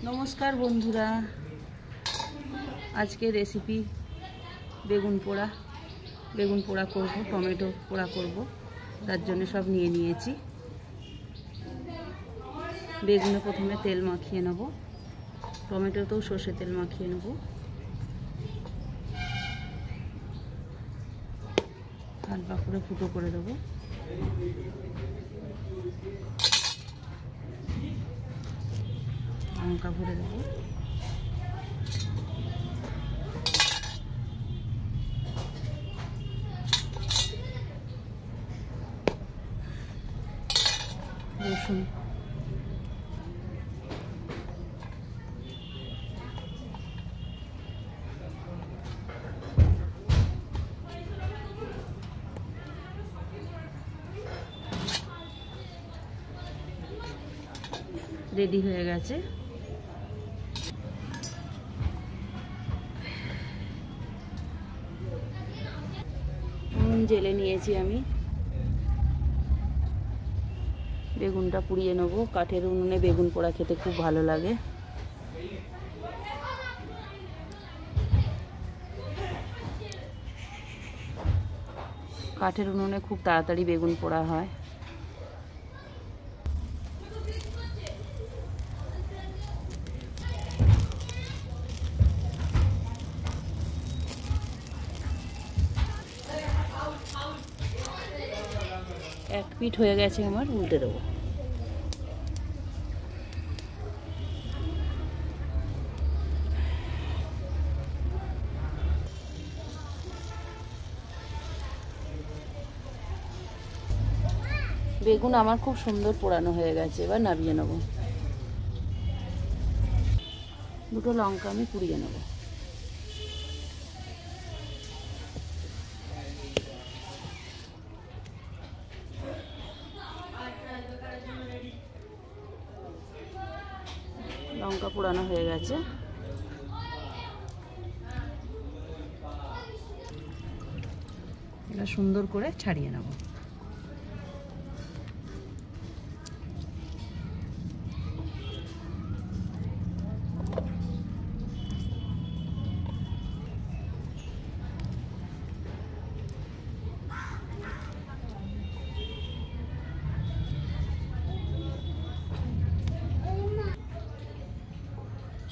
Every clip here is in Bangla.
नमस्कार बंधुरा आज के रेसिपी बेगुन पोड़ा करब टमेटो पोड़ा करब तार जन्य सब निये नियेछि। बेगुने प्रथमे तेल माखिए नेब, टमेटोतेও सर्षे तेल माखिए नेब। हालका करे फुटो करे देब। लंका भरे देब। रसुन रेडी हो गेছে। जेले निয়েছি আমি বেগুনটা পুড়িয়ে নেব। কাঠের উনুনে বেগুন পোড়া খেতে খুব ভালো লাগে। কাঠের উনুনে খুব তাড়াতাড়ি বেগুন পোড়া হয়। एक पिठ हो गेছে আমার, উল্টে দেব। বেগুন আমার খুব সুন্দর পোড়ানো হয়ে গেছে, এবার নামিয়ে নেব। দুটো লঙ্কা আমি পুড়িয়ে নেব। लंका पोड़ानो हो गेছে। এটা সুন্দর করে ছাড়িয়ে নেব।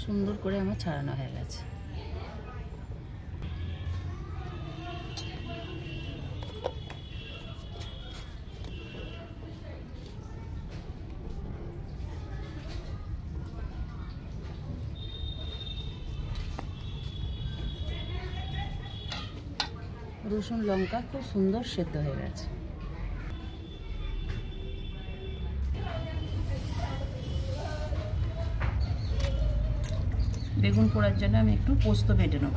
সুন্দর করে আমার ছাড়ানো হয়ে গেছে। রসুন লঙ্কা খুব সুন্দর সেদ্ধ হয়ে গেছে। বেগুন পোড়ার জন্য আমি একটু পোস্ত বেটে নেব।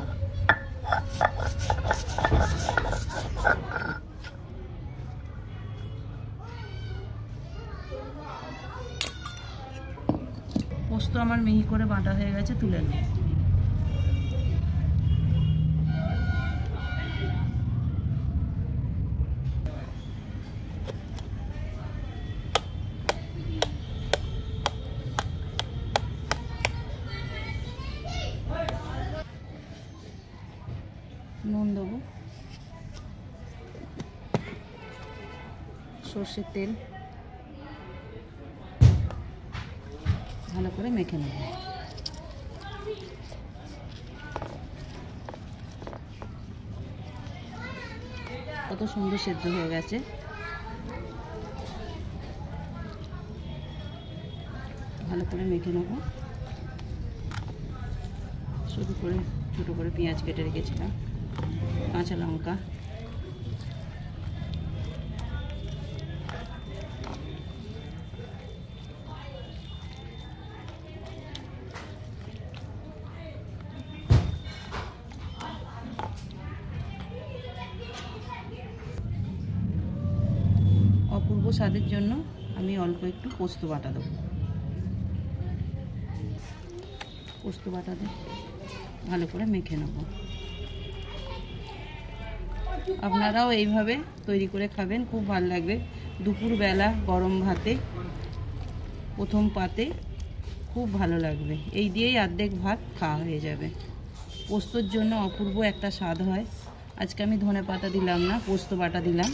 পোস্ত আমার মিহি করে বাটা হয়ে গেছে, তুলে নেব। নুন দেবো, সর্ষের তেল ভালো করে মেখে নেব। কত সুন্দর সেদ্ধ হয়ে গেছে। ভালো করে মেখে নেব। ছোট করে পেঁয়াজ কেটে রেখেছিলাম, কাঁচা লঙ্কা, অপূর্ব স্বাদের জন্য আমি অল্প একটু পোস্ত বাটা দেব। পোস্ত বাটা দিয়ে ভালো করে মেখে নেব। আপনারাও এইভাবে তৈরি করে খাবেন, খুব ভালো লাগবে। দুপুরবেলা গরম ভাতে প্রথম পাতে খুব ভালো লাগবে। এই দিয়েই অর্ধেক ভাত খাওয়া হয়ে যাবে। পোস্তর জন্য অপূর্ব একটা স্বাদ হয়। আজকে আমি ধনে পাতা দিলাম না, পোস্ত বাটা দিলাম।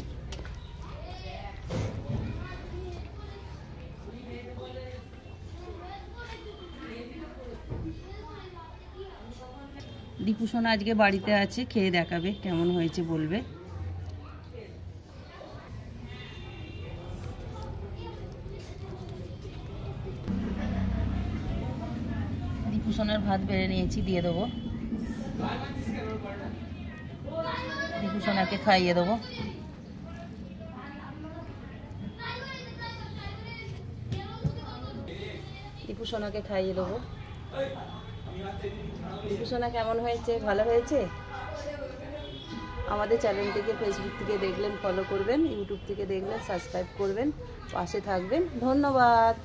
দীপু সোনা আজকে বাড়িতে আছে, খেয়ে দেখাবে কেমন হয়েছে বলবে। দীপু সোনার ভাত বেড়ে নিয়েছি, দিয়ে দেবো। দীপু সোনাকে খাইয়ে দেবো। দীপু সোনাকে খাইয়ে দেবো। দীপু সোনা কেমন হয়েছে? ভালো হয়েছে? আমাদের চ্যানেলটিকে ফেসবুক থেকে দেখলেন ফলো করবেন, ইউটিউব থেকে দেখলেন সাবস্ক্রাইব করবেন, পাশে থাকবেন। ধন্যবাদ।